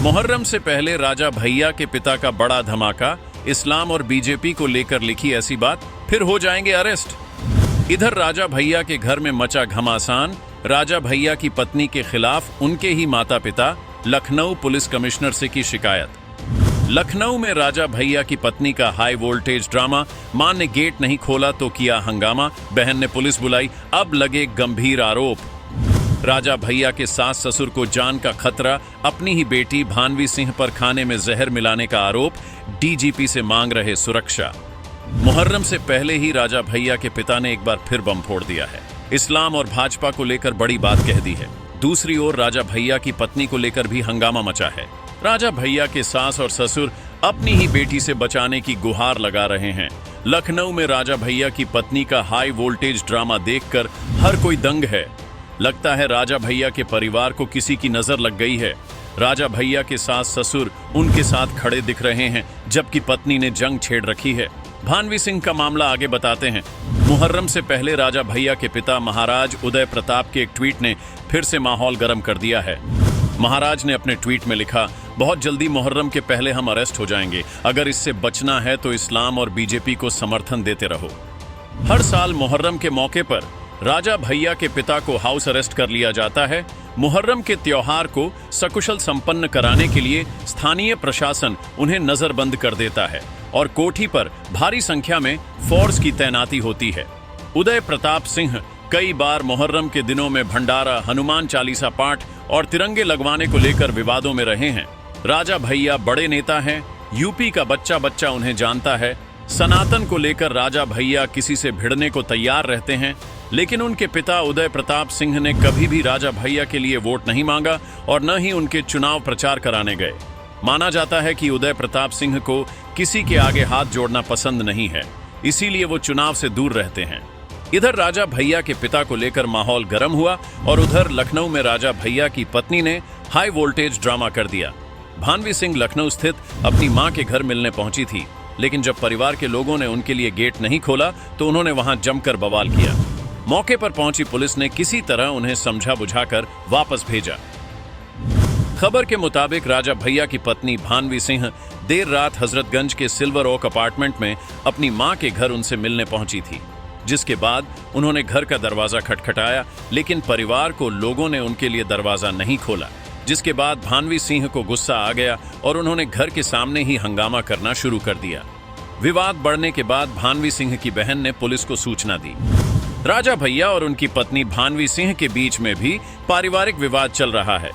मुहर्रम से पहले राजा भैया के पिता का बड़ा धमाका, इस्लाम और बीजेपी को लेकर लिखी ऐसी बात, फिर हो जाएंगे अरेस्ट। इधर राजा भैया के घर में मचा घमासान, राजा भैया की पत्नी के खिलाफ उनके ही माता पिता, लखनऊ पुलिस कमिश्नर से की शिकायत। लखनऊ में राजा भैया की पत्नी का हाई वोल्टेज ड्रामा, मां ने गेट नहीं खोला तो किया हंगामा, बहन ने पुलिस बुलाई, अब लगे गंभीर आरोप। राजा भैया के सास ससुर को जान का खतरा, अपनी ही बेटी भानवी सिंह पर खाने में जहर मिलाने का आरोप, डीजीपी से मांग रहे सुरक्षा। मुहर्रम से पहले ही राजा भैया के पिता ने एक बार फिर बम फोड़ दिया है, इस्लाम और भाजपा को लेकर बड़ी बात कह दी है। दूसरी ओर राजा भैया की पत्नी को लेकर भी हंगामा मचा है। राजा भैया के सास और ससुर अपनी ही बेटी से बचाने की गुहार लगा रहे हैं। लखनऊ में राजा भैया की पत्नी का हाई वोल्टेज ड्रामा देखकर हर कोई दंग है। लगता है राजा भैया के परिवार को किसी की नजर लग गई है। राजा भैया के सास ससुर उनके साथ खड़े दिख रहे हैं, जबकि पत्नी ने जंग छेड़ रखी है। भानवी सिंह का मामला आगे बताते हैं। मुहर्रम से पहले राजा भैया के पिता महाराज उदय प्रताप के एक ट्वीट ने फिर से माहौल गर्म कर दिया है। महाराज ने अपने ट्वीट में लिखा, बहुत जल्दी मुहर्रम के पहले हम अरेस्ट हो जाएंगे। अगर इससे बचना है तो इस्लाम और बीजेपी को समर्थन देते रहो। हर साल मुहर्रम के मौके पर राजा भैया के पिता को हाउस अरेस्ट कर लिया जाता है। मुहर्रम के त्योहार को सकुशल संपन्न कराने के लिए स्थानीय प्रशासन उन्हें नजरबंद कर देता है और कोठी पर भारी संख्या में फोर्स की तैनाती होती है। उदय प्रताप सिंह कई बार मुहर्रम के दिनों में भंडारा, हनुमान चालीसा पाठ और तिरंगे लगवाने को लेकर विवादों में रहे हैं। राजा भैया बड़े नेता हैं, यूपी का बच्चा बच्चा उन्हें जानता है। सनातन को लेकर राजा भैया किसी से भिड़ने को तैयार रहते हैं, लेकिन उनके पिता उदय प्रताप सिंह ने कभी भी राजा भैया के लिए वोट नहीं मांगा और न ही उनके चुनाव प्रचार कराने गए। माना जाता है कि उदय प्रताप सिंह को किसी के आगे हाथ जोड़ना पसंद नहीं है, इसीलिए वो चुनाव से दूर रहते हैं। इधर राजा भैया के पिता को लेकर माहौल गर्म हुआ और उधर लखनऊ में राजा भैया की पत्नी ने हाई वोल्टेज ड्रामा कर दिया। भानवी सिंह लखनऊ स्थित अपनी मां के घर मिलने पहुंची थी, लेकिन जब परिवार के लोगों ने उनके लिए गेट नहीं खोला तो उन्होंने वहां जमकर बवाल किया। मौके पर पहुंची पुलिस ने किसी तरह उन्हें समझा बुझाकर वापस भेजा। खबर के मुताबिक राजा भैया की पत्नी भानवी सिंह देर रात हजरतगंज के सिल्वर ओक अपार्टमेंट में अपनी मां के घर उनसे मिलने पहुंची थी, जिसके बाद उन्होंने घर का दरवाजा खटखटाया, लेकिन परिवार को लोगों ने उनके लिए दरवाजा नहीं खोला, जिसके बाद भानवी सिंह को गुस्सा आ गया और उन्होंने घर के सामने ही हंगामा करना शुरू कर दिया। विवाद बढ़ने के बाद भानवी सिंह की बहन ने पुलिस को सूचना दी। राजा भैया और उनकी पत्नी भानवी सिंह के बीच में भी पारिवारिक विवाद चल रहा है।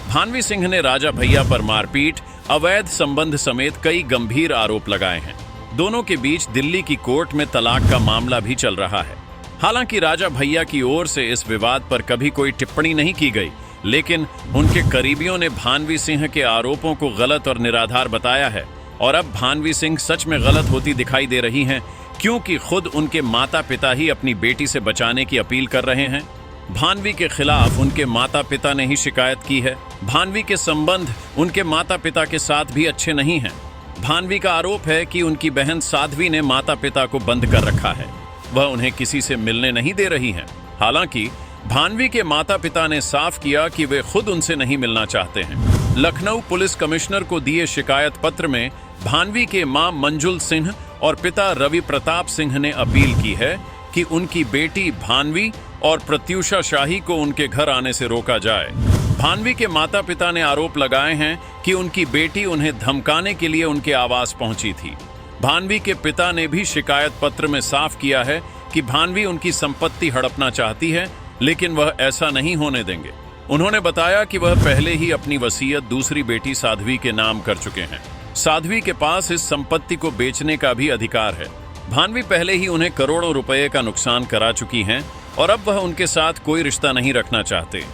भानवी सिंह ने राजा भैया पर मारपीट, अवैध संबंध समेत कई गंभीर आरोप लगाए हैं। दोनों के बीच दिल्ली की कोर्ट में तलाक का मामला भी चल रहा है। हालांकि राजा भैया की ओर से इस विवाद पर कभी कोई टिप्पणी नहीं की गई, लेकिन उनके करीबियों ने भानवी सिंह के आरोपों को गलत और निराधार बताया है और अब भानवी सिंह सच में गलत होती दिखाई दे रही हैं, क्योंकि खुद उनके माता पिता ही अपनी बेटी से बचाने की अपील कर रहे हैं। भानवी के खिलाफ उनके माता पिता ने ही शिकायत की है। भानवी के संबंध उनके माता पिता के साथ भी अच्छे नहीं हैं। भानवी का आरोप है कि उनकी बहन साध्वी ने माता पिता को बंद कर रखा है, वह उन्हें किसी से मिलने नहीं दे रही हैं। हालांकि भानवी के माता पिता ने साफ किया कि वे खुद उनसे नहीं मिलना चाहते हैं। लखनऊ पुलिस कमिश्नर को दिए शिकायत पत्र में भानवी के मां मंजुल सिंह और पिता रवि प्रताप सिंह ने अपील की है कि उनकी बेटी भानवी और प्रत्युषा शाही को उनके घर आने से रोका जाए। भानवी के माता पिता ने आरोप लगाए हैं कि उनकी बेटी उन्हें धमकाने के लिए उनके आवास पहुंची थी। भानवी के पिता ने भी शिकायत पत्र में साफ किया है कि भानवी उनकी संपत्ति हड़पना चाहती है, लेकिन वह ऐसा नहीं होने देंगे। उन्होंने बताया कि वह पहले ही अपनी वसीयत दूसरी बेटी साध्वी के नाम कर चुके हैं। साध्वी के पास इस संपत्ति को बेचने का भी अधिकार है। भानवी पहले ही उन्हें करोड़ों रुपए का नुकसान करा चुकी हैं और अब वह उनके साथ कोई रिश्ता नहीं रखना चाहते।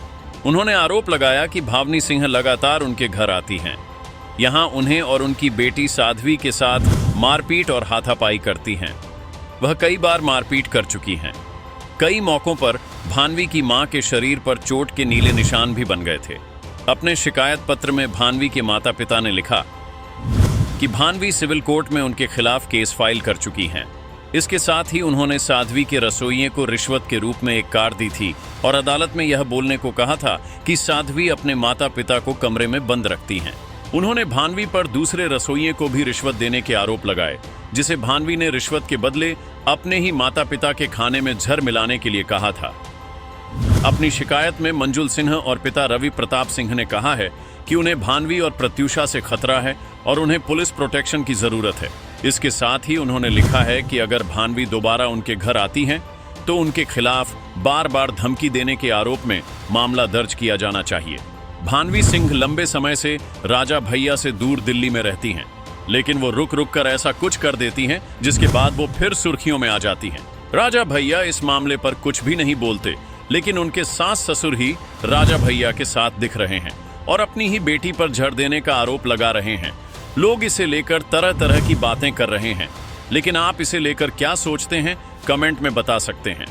उन्होंने आरोप लगाया कि भावनी सिंह लगातार उनके घर आती हैं, यहाँ उन्हें और उनकी बेटी साध्वी के साथ मारपीट और हाथापाई करती हैं। वह कई बार मारपीट कर चुकी हैं। कई मौकों पर भानवी की मां के शरीर पर चोट के नीले निशान भी बन गए थे। अपने शिकायत पत्र में भानवी के माता पिता ने लिखा कि भानवी सिविल कोर्ट में उनके खिलाफ केस फाइल कर चुकी हैं। इसके साथ ही उन्होंने साध्वी के रसोइये को रिश्वत के रूप में एक कार दी थी और अदालत में यह बोलने को कहा था कि साध्वी अपने माता पिता को कमरे में बंद रखती हैं। उन्होंने भानवी पर दूसरे रसोइये को भी रिश्वत देने के आरोप लगाए, जिसे भानवी ने रिश्वत के बदले अपने ही माता पिता के खाने में जहर मिलाने के लिए कहा था। अपनी शिकायत में मंजुल सिन्हा और पिता रवि प्रताप सिंह ने कहा है कि उन्हें भानवी और प्रत्युषा से खतरा है और उन्हें पुलिस प्रोटेक्शन की जरूरत है। इसके साथ ही उन्होंने लिखा है कि अगर भानवी दोबारा उनके घर आती हैं तो उनके खिलाफ बार बार धमकी देने के आरोप में मामला दर्ज किया जाना चाहिए। भानवी सिंह लंबे समय से राजा भैया से दूर दिल्ली में रहती हैं, लेकिन वो रुक रुक कर ऐसा कुछ कर देती हैं जिसके बाद वो फिर सुर्खियों में आ जाती हैं। राजा भैया इस मामले पर कुछ भी नहीं बोलते, लेकिन उनके सास ससुर ही राजा भैया के साथ दिख रहे हैं और अपनी ही बेटी पर झड़ देने का आरोप लगा रहे हैं। लोग इसे लेकर तरह तरह की बातें कर रहे हैं, लेकिन आप इसे लेकर क्या सोचते हैं, कमेंट में बता सकते हैं।